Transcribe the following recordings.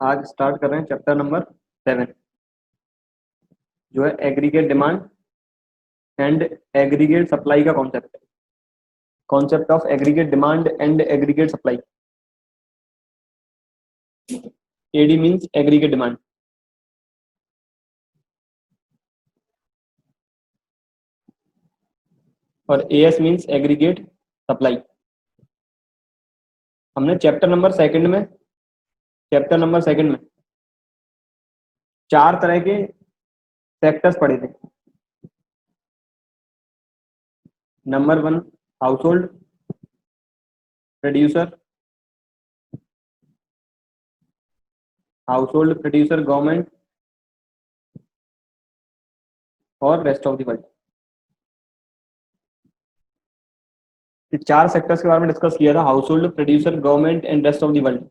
आज स्टार्ट कर रहे हैं चैप्टर नंबर 7 जो है aggregate demand and aggregate supply का concept of aggregate demand and aggregate supply. AD means aggregate demand और एएस मींस एग्रीगेट सप्लाई। हमने चैप्टर नंबर सेकंड में 4 तरह के सेक्टर्स पढ़े थे। Number 1 household, producer, government और रेस्ट ऑफ द वर्ल्ड। ये 4 सेक्टर्स के बारे में डिस्कस किया था, household, producer, government and rest of the world.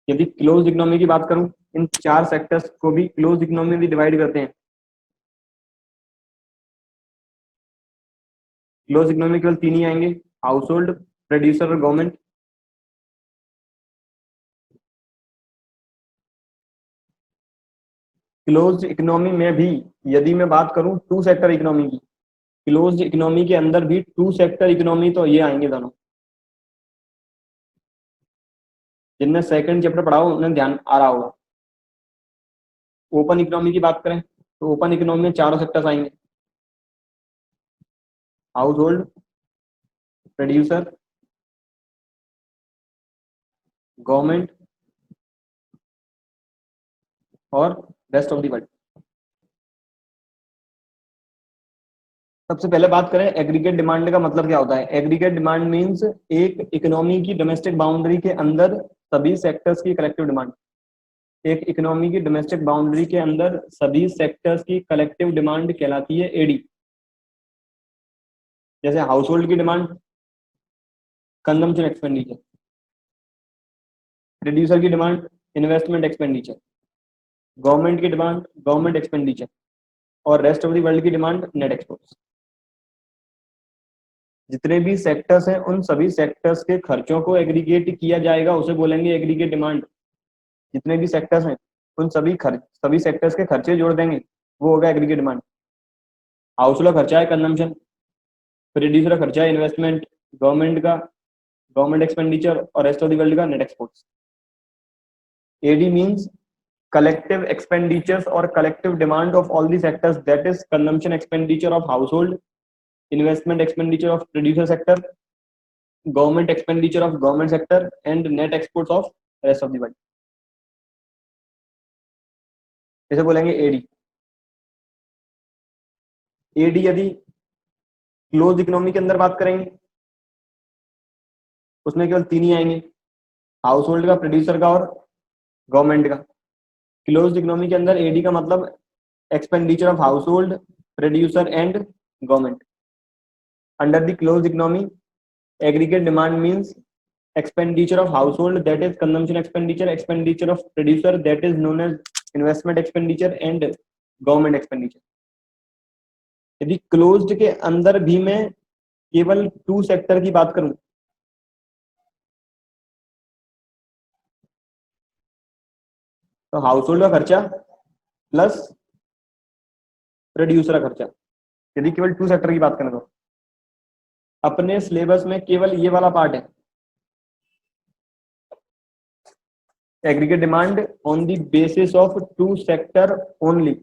यदि क्लोज इकोनॉमी की बात करूं, इन 4 सेक्टर्स को भी क्लोज इकोनॉमी में भी डिवाइड करते हैं। क्लोज इकोनॉमी केवल 3 ही आएंगे, हाउस होल्ड, प्रोड्यूसर और गवर्नमेंट। क्लोज इकोनॉमी में भी यदि मैं बात करूं 2 सेक्टर इकोनॉमी की, क्लोज इकोनॉमी के अंदर भी 2 सेक्टर इकोनॉमी तो ये आएंगे दोनों। जिनने सेकंड चैप्टर पढ़ा हो उन्हें ध्यान आ रहा होगा। ओपन इकोनॉमी की बात करें तो ओपन इकोनॉमी में 4 सेक्टर्स आएंगे, हाउस होल्ड, प्रोड्यूसर, गवर्नमेंट और रेस्ट ऑफ द वर्ल्ड। सबसे पहले बात करें एग्रीगेट डिमांड का मतलब क्या होता है। एग्रीगेट डिमांड मींस एक इकोनॉमी की डोमेस्टिक बाउंड्री के अंदर सभी सेक्टर्स की कलेक्टिव डिमांड। एक इकोनॉमी की डोमेस्टिक बाउंड्री के अंदर सभी सेक्टर्स की कलेक्टिव डिमांड कहलाती है एडी। जैसे हाउस होल्ड की डिमांड कंजम्पशन एक्सपेंडिचर, प्रोड्यूसर की डिमांड इन्वेस्टमेंट एक्सपेंडिचर, गवर्नमेंट की डिमांड गवर्नमेंट एक्सपेंडिचर और रेस्ट ऑफ द वर्ल्ड की डिमांड नेट एक्सपोर्ट्स। जितने भी सेक्टर्स हैं उन सभी सेक्टर्स के खर्चों को एग्रीगेट किया जाएगा, उसे बोलेंगे एग्रीगेट डिमांड। जितने भी सेक्टर्स हैं उन सभी सेक्टर्स के खर्चे जोड़ देंगे, वो होगा एग्रीगेट डिमांड। हाउस होल्ड का खर्चा है कंजम्पशन, प्रोड्यूसर का खर्चा है इन्वेस्टमेंट, गवर्नमेंट एक्सपेंडिचर और रेस्ट ऑफ द वर्ल्ड का net exports. AD means collective expenditures or collective demand of all the sectors, that is consumption expenditure of household, investment expenditure of producer sector, government expenditure of government sector and net exports of rest of the world। इसे बोलेंगे AD. AD यदि close economy के अंदर बात करेंगे उसमें केवल 3 ही आएंगे, हाउस होल्ड का, प्रोड्यूसर का और गवर्नमेंट का। क्लोज इकोनॉमी के अंदर एडी का मतलब expenditure of household, producer and government. Under the close economy aggregate demand means expenditure of household, that is consumption expenditure of producer, that is known as investment expenditure and government expenditure। यदि closed के अंदर भी मैं केवल 2 sector की बात करूं तो हाउस होल्ड का खर्चा प्लस प्रोड्यूसर का खर्चा। यदि केवल 2 सेक्टर की बात करें तो अपने सिलेबस में केवल ये वाला पार्ट है, aggregate demand on the basis of 2 sector only.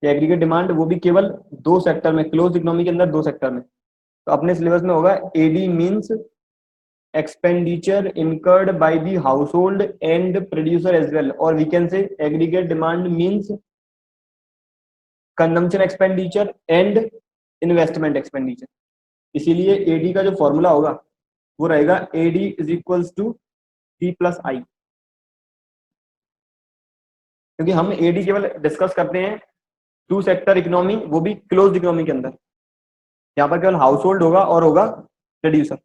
Aggregate demand वो भी केवल 2 सेक्टर में, क्लोज इकोनॉमी के अंदर 2 सेक्टर में। तो अपने सिलेबस में होगा AD means expenditure incurred by the household and producer as well, और we can say aggregate demand means consumption expenditure and investment expenditure. इसीलिए एडी का जो फॉर्मूला होगा वो रहेगा AD is equals to C plus I. क्योंकि हम AD केवल डिस्कस करते हैं 2 सेक्टर इकोनॉमी, वो भी क्लोज्ड इकोनॉमी के अंदर। यहाँ पर केवल हाउस होल्ड होगा और होगा प्रोड्यूसर।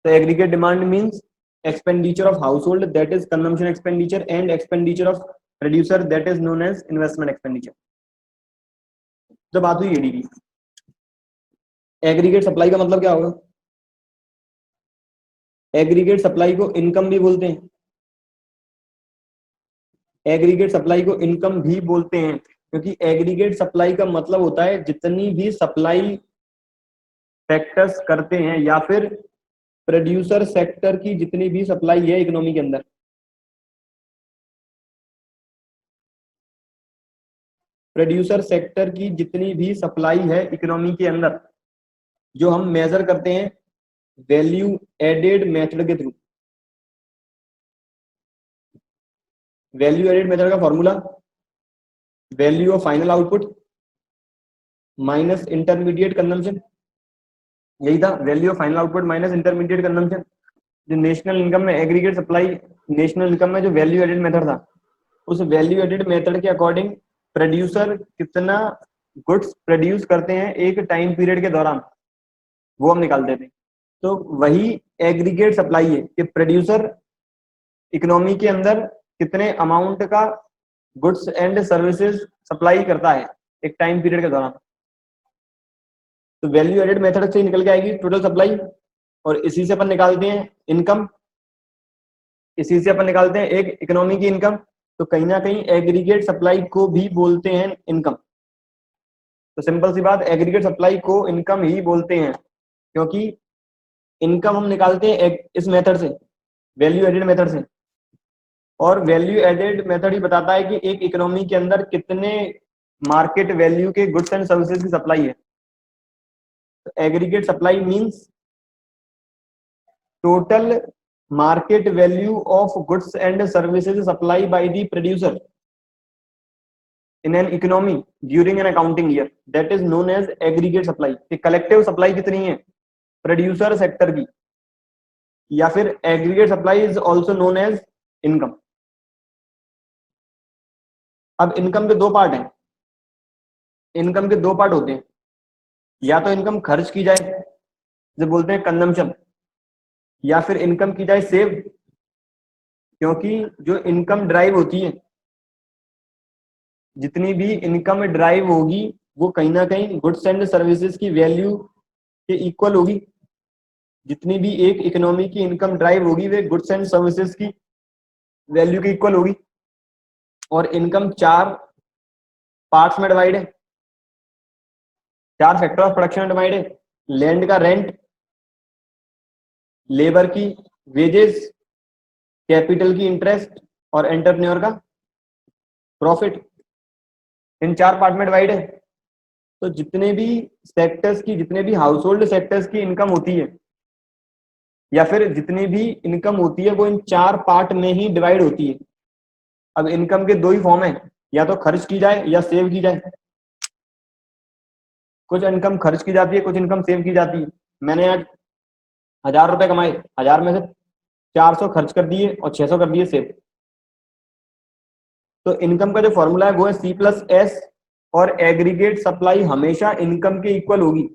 तो aggregate demand means expenditure of household, that is consumption expenditure, and expenditure of producer, that is known as investment expenditure. जब बात हुई एडी की, एग्रीगेट सप्लाई का मतलब क्या होगा। एग्रीगेट सप्लाई को इनकम भी बोलते हैं, एग्रीगेट सप्लाई को इनकम भी बोलते हैं, क्योंकि एग्रीगेट सप्लाई का मतलब होता है जितनी भी सप्लाई सेक्टर्स करते हैं या फिर प्रोड्यूसर सेक्टर की जितनी भी सप्लाई है इकोनॉमी के अंदर, प्रोड्यूसर सेक्टर की जितनी भी सप्लाई है इकोनॉमी के अंदर, जो हम मेजर करते हैं वैल्यू एडेड मेथड के थ्रू। वैल्यू एडेड मेथड का formula value of final output minus intermediate consumption, यही था, value of final output minus intermediate consumption. जो नेशनल इनकम में एग्रीगेट सप्लाई, नेशनल इनकम में जो वैल्यू एडेड मेथड था, उस वैल्यू एडेड मेथड के अकॉर्डिंग प्रोड्यूसर कितना गुड्स प्रोड्यूस करते हैं एक टाइम पीरियड के दौरान, वो हम निकालते थे। तो वही एग्रीगेट सप्लाई है कि प्रोड्यूसर इकोनॉमी के अंदर कितने अमाउंट का गुड्स एंड सर्विसेज सप्लाई करता है एक टाइम पीरियड के दौरान। तो वैल्यू एडेड मेथड से निकल के आएगी टोटल सप्लाई, और इसी से अपन निकालते हैं इनकम, इसी से अपन निकालते हैं एक इकोनॉमी की इनकम। तो कहीं ना कहीं एग्रीगेट सप्लाई को भी बोलते हैं इनकम। तो सिंपल सी बात, एग्रीगेट सप्लाई को इनकम ही बोलते हैं, क्योंकि इनकम हम निकालते हैं इस मेथड से, वैल्यू एडेड मेथड से, और वैल्यू एडेड मेथड ही बताता है कि एक इकोनॉमी के अंदर कितने मार्केट वैल्यू के गुड्स एंड सर्विसेज की सप्लाई है। तो aggregate supply means total market value of goods and services supplied by the producer in an economy during an accounting year, that is known as aggregate supply। कि collective supply कितनी है producer sector की, या फिर aggregate supply is also known as income। अब income के दो part हैं, इनकम के दो पार्ट होते हैं, या तो इनकम खर्च की जाए जो बोलते हैं कंजम्पशन, या फिर इनकम की जाए सेव, क्योंकि जो इनकम ड्राइव होती है, जितनी भी इनकम ड्राइव होगी वो कहीं ना कहीं गुड्स एंड सर्विसेज की वैल्यू के इक्वल होगी। जितनी भी एक इकोनॉमी की इनकम ड्राइव होगी वे गुड्स एंड सर्विसेज की वैल्यू के इक्वल होगी। और इनकम चार पार्ट्स में डिवाइड है, चार फैक्टर ऑफ प्रोडक्शन डिवाइड है। लैंड का रेंट, लेबर की वेजेस, कैपिटल की इंटरेस्ट, और एंटरप्रेन्योर का प्रॉफिट। इन चार पार्ट में डिवाइड है। तो जितने भी सेक्टर्स की, जितने भी हाउस होल्ड सेक्टर्स की इनकम होती है, या फिर जितनी भी इनकम होती है, वो इन चार पार्ट में ही डिवाइड होती है। अब इनकम के दो ही फॉर्म है, या तो खर्च की जाए या सेव की जाए। कुछ इनकम खर्च की जाती है, कुछ इनकम सेव की जाती है। मैंने आज 1000 रुपए कमाए, 1000 में से 400 खर्च कर दिए और 600 कर दिए सेव। तो इनकम का जो फॉर्मूला है वो है C+S, और एग्रीगेट सप्लाई हमेशा इनकम के इक्वल होगी।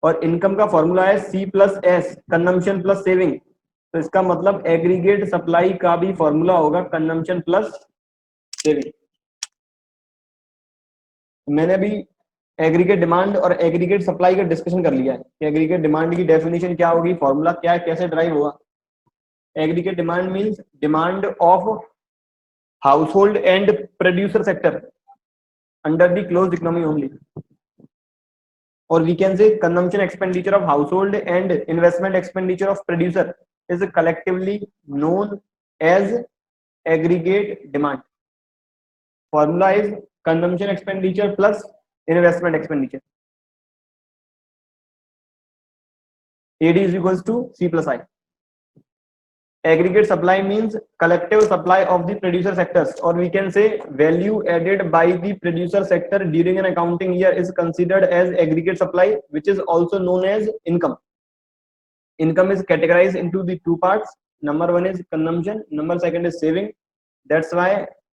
और इनकम का फॉर्मूला है C+S, कंजम्पशन प्लस सेविंग। तो इसका मतलब एग्रीगेट सप्लाई का भी फॉर्मूला होगा कंजम्पशन प्लस सेविंग। मैंने अभी एग्रीगेट डिमांड और एग्रीगेट सप्लाई का डिस्कशन कर लिया है कि एग्रीगेट डिमांड की डेफिनेशन क्या होगी, फॉर्मूला क्या है, कैसे ड्राइव होगा। Aggregate demand means demand of household and producer sector under the closed economy only, or we can say consumption expenditure of household and investment expenditure of producer is collectively known as aggregate demand। formula is consumption expenditure plus investment expenditure, AD is equals to C plus I। aggregate supply means collective supply of the producer sectors, or we can say value added by the producer sector during an accounting year is considered as aggregate supply, which is also known as income। Income is categorized into the two parts, number one is consumption, number second is saving। That's why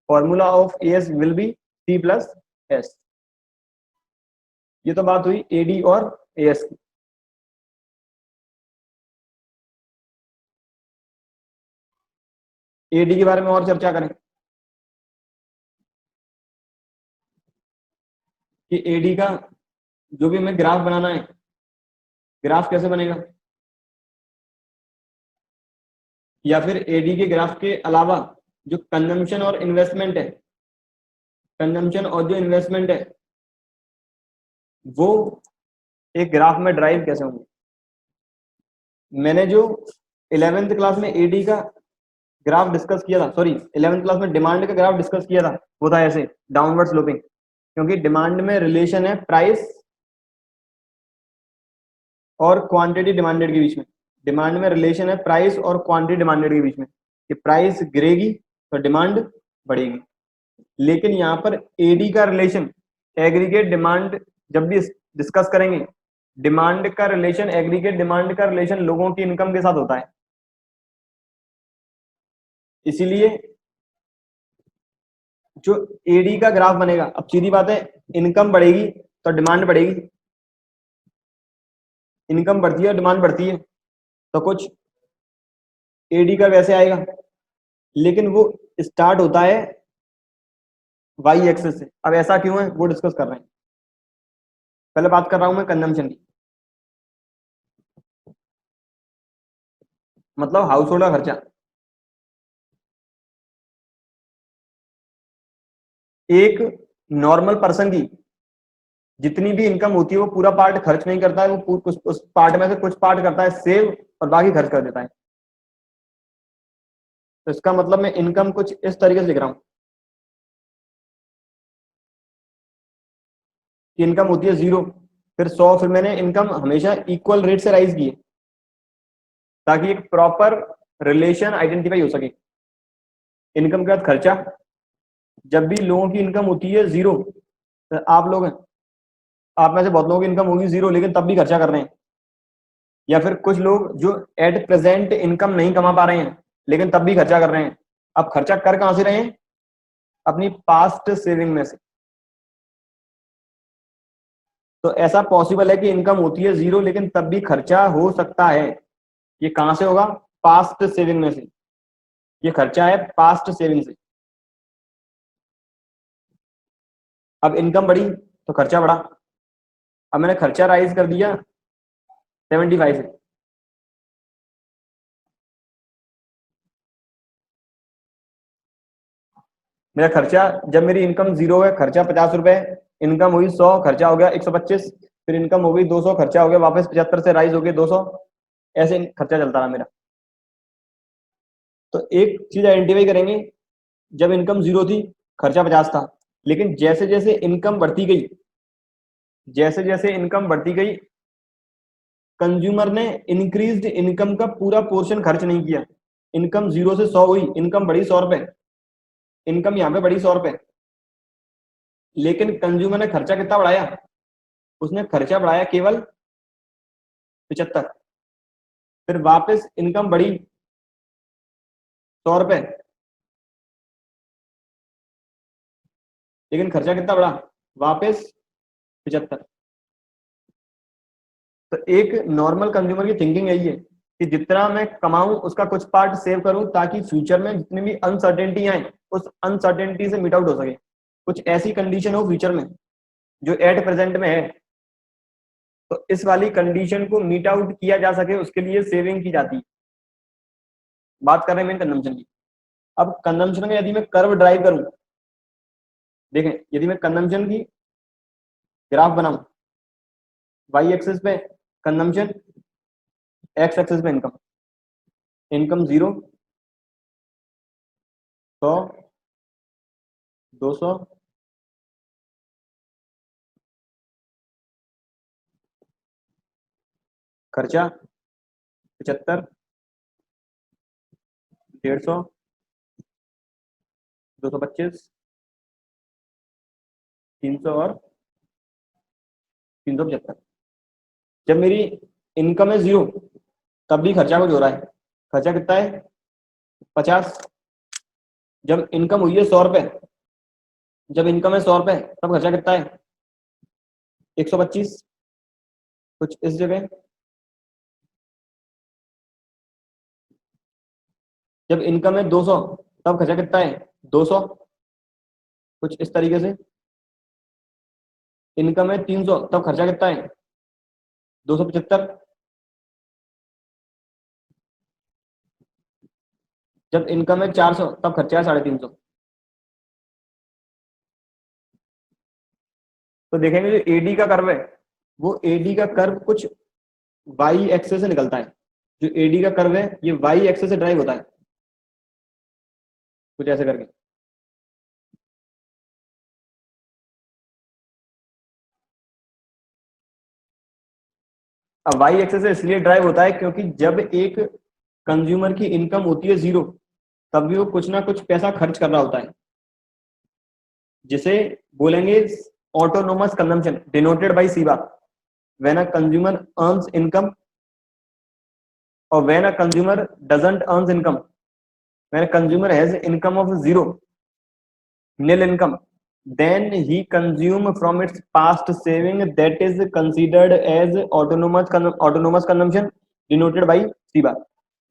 formula of AS will be C plus S। ये तो बात हुई AD और AS की। AD के बारे में और चर्चा करें कि AD का जो भी हमें ग्राफ बनाना है, ग्राफ कैसे बनेगा। या फिर एडी के ग्राफ के अलावा जो कंजम्पशन और इन्वेस्टमेंट है, कंजम्पशन और जो इन्वेस्टमेंट है वो एक ग्राफ में ड्राइव कैसे होंगे। मैंने जो 11th क्लास में एडी का ग्राफ डिस्कस किया था, सॉरी 11th क्लास में डिमांड का ग्राफ डिस्कस किया था, वो था ऐसे डाउनवर्ड स्लोपिंग, क्योंकि डिमांड में रिलेशन है प्राइस और क्वांटिटी डिमांडेड के बीच में। डिमांड में रिलेशन है प्राइस और क्वांटिटी डिमांडेड के बीच में, कि प्राइस गिरेगी तो डिमांड बढ़ेगी। लेकिन यहाँ पर एडी का रिलेशन एग्रीगेट डिमांड, जब भी डिस्कस करेंगे, डिमांड का रिलेशन, एग्रीगेट डिमांड का रिलेशन लोगों की इनकम के साथ होता है। इसीलिए जो एडी का ग्राफ बनेगा, अब सीधी बात है, इनकम बढ़ेगी तो डिमांड बढ़ेगी, इनकम बढ़ती है और डिमांड बढ़ती है, तो कुछ एडी का वैसे आएगा, लेकिन वो स्टार्ट होता है वाई एक्सेस से। अब ऐसा क्यों है वो डिस्कस कर रहे हैं। पहले बात कर रहा हूं मैं कंजम्पशन की, मतलब हाउस होल्ड का खर्चा। एक नॉर्मल पर्सन की जितनी भी इनकम होती है वो पूरा पार्ट खर्च नहीं करता है, वो उस पार्ट में से कुछ पार्ट करता है सेव और बाकी खर्च कर देता है। तो इसका मतलब मैं इनकम कुछ इस तरीके से लिख रहा हूं कि इनकम होती है 0, फिर 100, फिर मैंने इनकम हमेशा इक्वल रेट से राइज की है ताकि एक प्रॉपर रिलेशन आइडेंटिफाई हो सके। इनकम के बाद खर्चा, जब भी लोगों की इनकम होती है 0, तो आप लोग हैं, आप में से बहुत लोगों की इनकम होगी 0 लेकिन तब भी खर्चा कर रहे हैं। या फिर कुछ लोग जो एट प्रेजेंट इनकम नहीं कमा पा रहे हैं लेकिन तब भी खर्चा कर रहे हैं। अब खर्चा कर कहां से रहे हैं, अपनी पास्ट सेविंग में से। तो ऐसा पॉसिबल है कि इनकम होती है 0 लेकिन तब भी खर्चा हो सकता है। ये कहां से होगा, पास्ट सेविंग में से। ये खर्चा है पास्ट सेविंग से। अब इनकम बढ़ी तो खर्चा बढ़ा। अब मैंने खर्चा राइज कर दिया 75 से, मेरा खर्चा, जब मेरी इनकम 0 है, खर्चा 50 रुपए, इनकम हुई 100, खर्चा हो गया 125, फिर इनकम हो गई 200, खर्चा हो गया वापस 75 से राइज हो गया 200, ऐसे खर्चा चलता रहा मेरा। तो एक चीज आइडेंटिफाई करेंगे, जब इनकम 0 थी खर्चा 50 था, लेकिन जैसे जैसे इनकम बढ़ती गई, जैसे जैसे इनकम बढ़ती गई, कंज्यूमर ने इंक्रीज्ड इनकम का पूरा पोर्शन खर्च नहीं किया। इनकम 0 से 100 हुई, इनकम बढ़ी 100 रुपए, इनकम यहाँ पे बढ़ी 100 रुपए, लेकिन कंज्यूमर ने खर्चा कितना बढ़ाया, उसने खर्चा बढ़ाया केवल 75। फिर वापस इनकम बढ़ी 100 रुपए, लेकिन खर्चा कितना बढ़ा, वापस 75। तो एक नॉर्मल कंज्यूमर की थिंकिंग यही है कि जितना मैं कमाऊं उसका कुछ पार्ट सेव करूं ताकि फ्यूचर में जितनी भी अनसर्टेनिटी आए उस अनसर्टेनिटी से मीट आउट हो सके। कुछ ऐसी कंडीशन हो फ्यूचर में जो एट प्रेजेंट में है, तो इस वाली कंडीशन को मीट आउट किया जा सके उसके लिए सेविंग की जाती है। बात कर रहे हैं मेन कंजम्पशन की। अब कंजम्पशन का यदि मैं कर्व ड्राइव करूं, देखें यदि मैं कंजम्पशन की ग्राफ बनाऊं, वाई एक्सिस पे कंजम्पशन, एक्स एक्सिस पे इनकम, इनकम 0, 100, 200, खर्चा 75, 150, 225, 300 और 375। जब मेरी इनकम है 0 तब भी खर्चा कुछ हो रहा है। खर्चा कितना है, 50। जब इनकम हुई है 100 रुपए, जब इनकम है 100 रुपए तब खर्चा कितना है, 125, कुछ इस जगह। जब इनकम है 200 तब खर्चा कितना है, 200, कुछ इस तरीके से। इनकम है 300 तब खर्चा कितना है, 275। जब इनकम है 400 तब खर्चा है 350। तो देखेंगे जो एडी का कर्व है, वो एडी का कर्व कुछ वाई एक्सेस से निकलता है। जो एडी का कर्व है ये वाई एक्सेस से ड्राइव होता है, कुछ ऐसे करके। अब वाई एक्सेस से इसलिए ड्राइव होता है क्योंकि जब एक कंज्यूमर की इनकम होती है 0, तब भी वो कुछ ना कुछ पैसा खर्च कर रहा होता है, जिसे बोलेंगे autonomous consumption, denoted by C bar. When a consumer earns income और when a consumer doesn't earns income, when a consumer has income of 0, nil income, then he consume from its past saving, that is considered as autonomous consumption, denoted by C bar।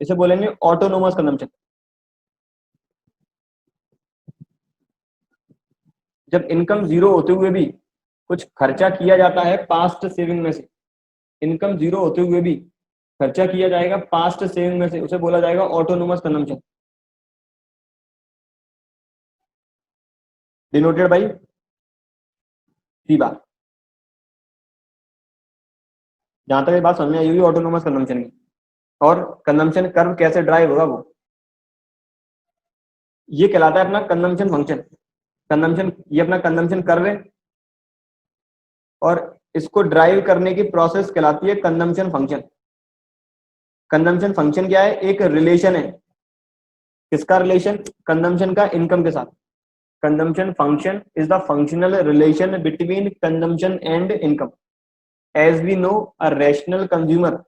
इसे बोलेंगे autonomous consumption. जब income 0 होते हुए भी कुछ खर्चा किया जाता है पास्ट सेविंग में से, इनकम 0 होते हुए भी खर्चा किया जाएगा पास्ट सेविंग में से, उसे बोला जाएगा ऑटोनोमस कंजम्पशन, डिनोटेड बाई सी बार। जहां तक ये बात समझ में आई होगी ऑटोनोमस कंजम्पशन की। और कंजम्पशन कर्व कैसे ड्राइव होगा, वो ये कहलाता है अपना कंजम्पशन फंक्शन। कंजम्पशन, ये अपना कंजम्पशन कर्व है और इसको ड्राइव करने की प्रोसेस कहलाती है कंजम्पशन फंक्शन। कंजम्पशन फंक्शन क्या है, एक रिलेशन है। किसका रिलेशन, कंजम्पशन का इनकम के साथ। Consumption function is the functional relation between consumption and income. As we know, a rational consumer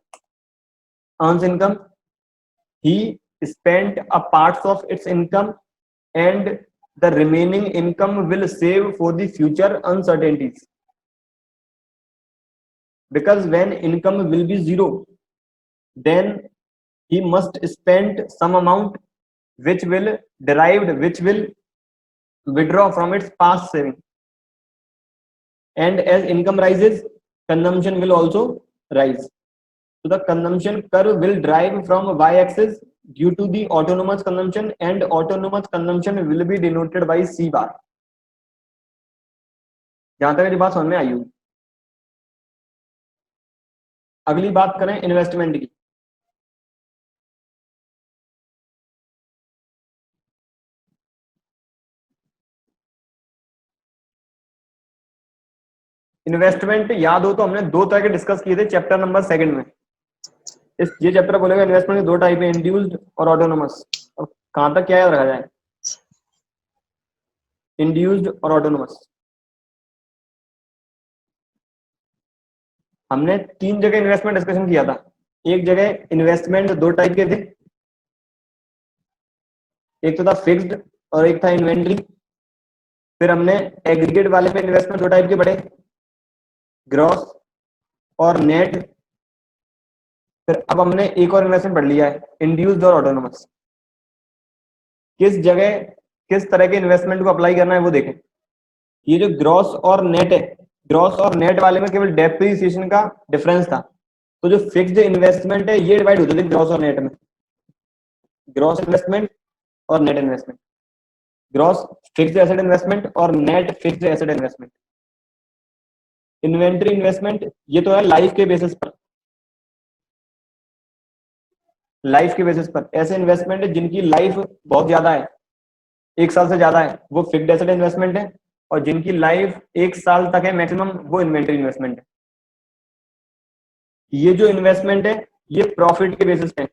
earns income, he spent a parts of its income and the remaining income will save for the future uncertainties, because when income will be 0, then he must spend some amount which will withdraw from its past saving, and as income rises consumption will also rise. So the consumption curve will drive from y-axis due to the autonomous consumption, and autonomous consumption will be denoted by C bar। जहां तक ये बात समझ में आई होगी। अगली बात करें इन्वेस्टमेंट की। इन्वेस्टमेंट याद हो तो हमने दो तरह के डिस्कस किए थे चैप्टर नंबर 2 में। ये चैप्टर बोलेगा इन्वेस्टमेंट के दो टाइप है, इंड्यूस्ड और ऑटोनोमस। कहां तक क्या याद रखा जाए, इंड्यूस्ड और ऑटोनोमस। हमने 3 जगह इन्वेस्टमेंट डिस्कशन किया था। एक जगह इन्वेस्टमेंट दो टाइप के थे, एक तो था फिक्स्ड और एक था इन्वेंट्री। फिर हमने एग्रीगेट वाले पे इन्वेस्टमेंट दो टाइप के पढ़े, ग्रॉस और नेट। फिर अब हमने एक और इन्वेस्टमेंट पढ़ लिया है, इंड्यूस्ड और ऑटोनोमस। किस जगह किस तरह के इन्वेस्टमेंट को अप्लाई करना है वो देखें। ये जो ग्रॉस और नेट है, ग्रॉस और नेट वाले में केवल डेप्रिसिएशन का डिफरेंस था। तो जो फिक्स्ड इन्वेस्टमेंट है ये डिवाइड होते थे ग्रॉस और नेट में, ग्रॉस इन्वेस्टमेंट और net investment. Gross fixed asset investment और net fixed asset investment. Inventory investment ये तो है लाइफ के बेसिस पर, लाइफ के बेसिस पर ऐसे इन्वेस्टमेंट है जिनकी लाइफ बहुत ज्यादा है, 1 साल से ज्यादा है, वो फिक्स्ड एसेट इन्वेस्टमेंट है। और जिनकी लाइफ 1 साल तक है मैक्सिमम, वो इन्वेंट्री इन्वेस्टमेंट है। ये जो इन्वेस्टमेंट है ये प्रॉफिट के बेसिस पे,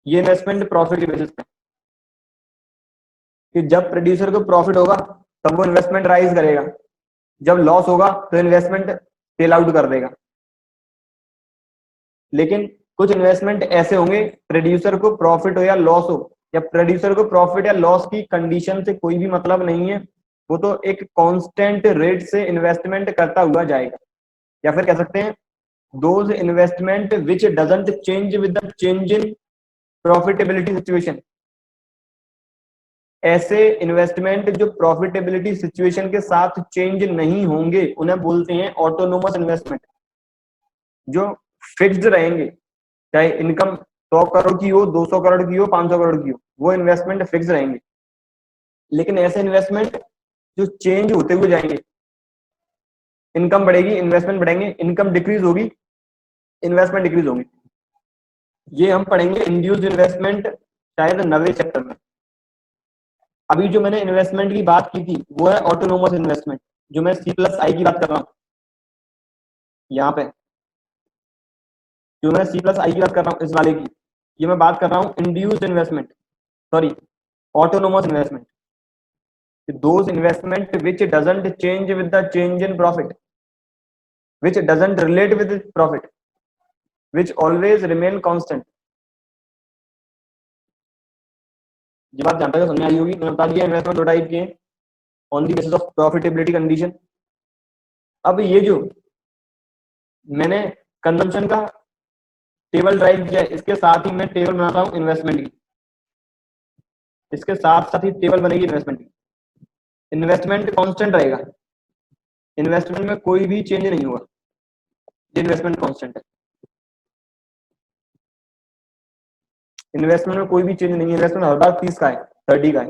ये इन्वेस्टमेंट प्रॉफिट के बेसिस पे, कि जब प्रोड्यूसर को प्रॉफिट होगा तब वो इन्वेस्टमेंट राइज करेगा, जब लॉस होगा तो इन्वेस्टमेंट सेल आउट कर देगा। लेकिन कुछ इन्वेस्टमेंट ऐसे होंगे, प्रोड्यूसर को प्रॉफिट हो या लॉस हो, या प्रोड्यूसर को प्रॉफिट या लॉस की कंडीशन से कोई भी मतलब नहीं है, वो तो एक कांस्टेंट रेट से इन्वेस्टमेंट करता हुआ जाएगा। या फिर कह सकते हैं those investment which doesn't change with the change in profitability situation. ऐसे इन्वेस्टमेंट जो प्रॉफिटेबिलिटी सिचुएशन के साथ चेंज नहीं होंगे उन्हें बोलते हैं ऑटोनोमस इन्वेस्टमेंट। जो फिक्स्ड रहेंगे, चाहे इनकम 100 करोड़ की हो, 200 करोड़ की हो, 500 करोड़ की हो, वो इन्वेस्टमेंट फिक्स रहेंगे। लेकिन ऐसे इन्वेस्टमेंट जो चेंज होते हुए जाएंगे, इनकम बढ़ेगी, इन्वेस्टमेंट बढ़ेंगे, इनकम डिक्रीज होगी, इन्वेस्टमेंट डिक्रीज होंगे, ये हम पढ़ेंगे इंड्यूस्ड इन्वेस्टमेंट शायद 90 चैप्टर में। अभी जो मैंने इन्वेस्टमेंट की बात की थी वो है ऑटोनोमस इन्वेस्टमेंट, जो मैं C+I की बात कर रहा हूँ यहाँ पे, जो मैं C+I की बात कर रहा हूँ इस वाले की, ये मैं बात कर रहा हूँ induced investment, sorry autonomous investment, those investment which doesn't change with the change in profit, which doesn't relate with profit, which always remain constant। ये बात जानता है समझ में आई होगी, मैंने बता दिया इन्वेस्टमेंट दो टाइप के हैं, on the basis of profitability condition. अब ये जो मैंने कंजम्पशन का टेबल ड्राइव किया है, इसके साथ ही मैं टेबल बनाता हूँ इन्वेस्टमेंट की, इसके साथ साथ ही टेबल बनेगी इन्वेस्टमेंट की। इन्वेस्टमेंट कांस्टेंट रहेगा, इन्वेस्टमेंट में कोई भी चेंज नहीं होगा, ये इन्वेस्टमेंट कांस्टेंट है। इन्वेस्टमेंट में कोई भी चेंज नहीं है, इन्वेस्टमेंट हर बार 30 का है, 30 का है।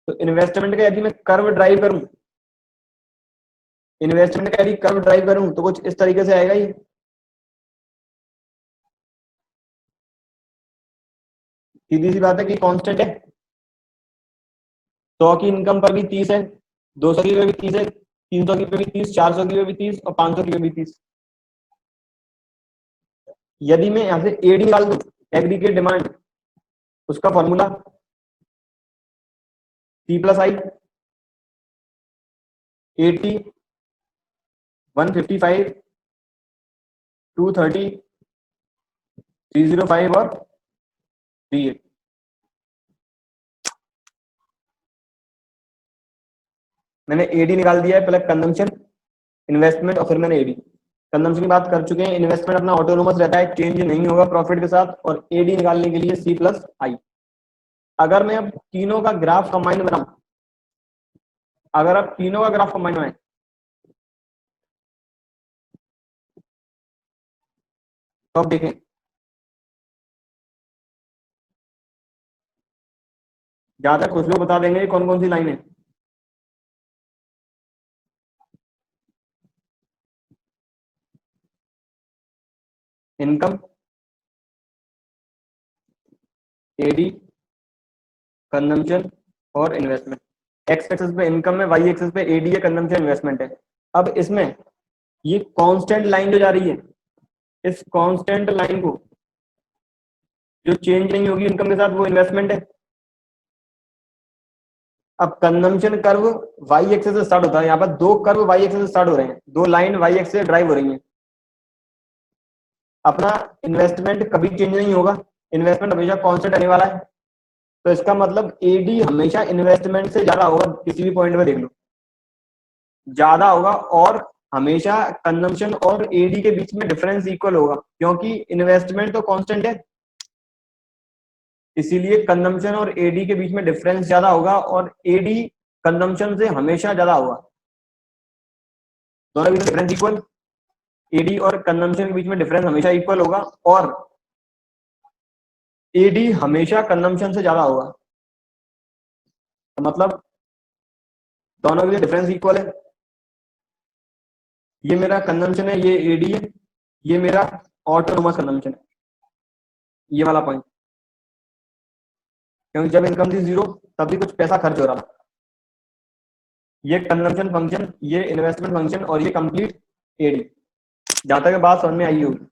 तो इन्वेस्टमेंट का यदि मैं कर्व ड्राइव करूं, इन्वेस्टमेंट का यदि कर्व ड्राइव करूं तो कुछ इस तरीके से आएगा, ये सीधी सी बात है कि कांस्टेंट है। 100 की इनकम पर भी 30 है, 200 की पे भी 30 है, 300 की पे भी 30, 400 की पे भी 30 और 500 की पे भी 30। यदि मैं यहां से एडी निकाल दूं, एग्रीगेट डिमांड, उसका फॉर्मूला C+I 80, 155, 230, 305 और 38। मैंने एडी निकाल दिया है, पहले कंजम्पशन, इन्वेस्टमेंट और फिर मैंने एडी। कंजम्पशन की बात कर चुके हैं, इन्वेस्टमेंट अपना ऑटोनोमस रहता है, चेंज नहीं होगा प्रॉफिट के साथ, और एडी निकालने के लिए C+I। अगर मैं अब तीनों का ग्राफ कंबाइन बनाऊं, अगर आप तीनों का ग्राफ कंबाइन बनाएं, तो आप देखें जहां तक कुछ लोग बता देंगे कौन कौन सी लाइन है। इनकम, एडी, कंजम्पशन और इन्वेस्टमेंट। एक्स एक्सेस पे इनकम है, वाई एक्सेस पे एडी है, कंजम्पशन, इन्वेस्टमेंट है। अब इसमें ये कांस्टेंट लाइन जो जा रही है, इस कांस्टेंट लाइन को जो चेंज नहीं होगी इनकम के साथ, वो इन्वेस्टमेंट है। अब कंजम्पशन कर्व वाई एक्सेस से स्टार्ट होता है, यहाँ पर दो कर्व वाई एक्सेस से स्टार्ट हो रहे हैं, दो लाइन वाई एक्सेस से ड्राइव हो रही हैं। अपना इन्वेस्टमेंट कभी चेंज नहीं होगा, इन्वेस्टमेंट हमेशा कांस्टेंट रहने वाला है। तो इसका मतलब एडी हमेशा इन्वेस्टमेंट से ज्यादा होगा, किसी भी पॉइंट में देख लो ज्यादा होगा, और हमेशा कंजम्पशन और एडी के बीच में डिफरेंस इक्वल होगा, क्योंकि इन्वेस्टमेंट तो कांस्टेंट है, इसीलिए कंजम्पशन और एडी के बीच में डिफरेंस ज्यादा होगा, और एडी कंजम्पशन से हमेशा ज्यादा होगा। दोनों के बीच डिफरेंस इक्वल, एडी और कंजम्पशन के बीच में डिफरेंस हमेशा इक्वल होगा, और एडी हमेशा कंजम्पशन से ज्यादा होगा। तो मतलब दोनों के लिए डिफरेंस इक्वल है। ये मेरा कंजम्पशन है, ये एडी है, ये मेरा ऑटोनोमस कंजम्पशन है, ये वाला पॉइंट। क्योंकि जब इनकम थी जीरो तब भी कुछ पैसा खर्च हो रहा था। ये कंजम्पशन फंक्शन, ये इन्वेस्टमेंट फंक्शन और ये कंप्लीट एडी। जहां तक बात समझ में आई होगी।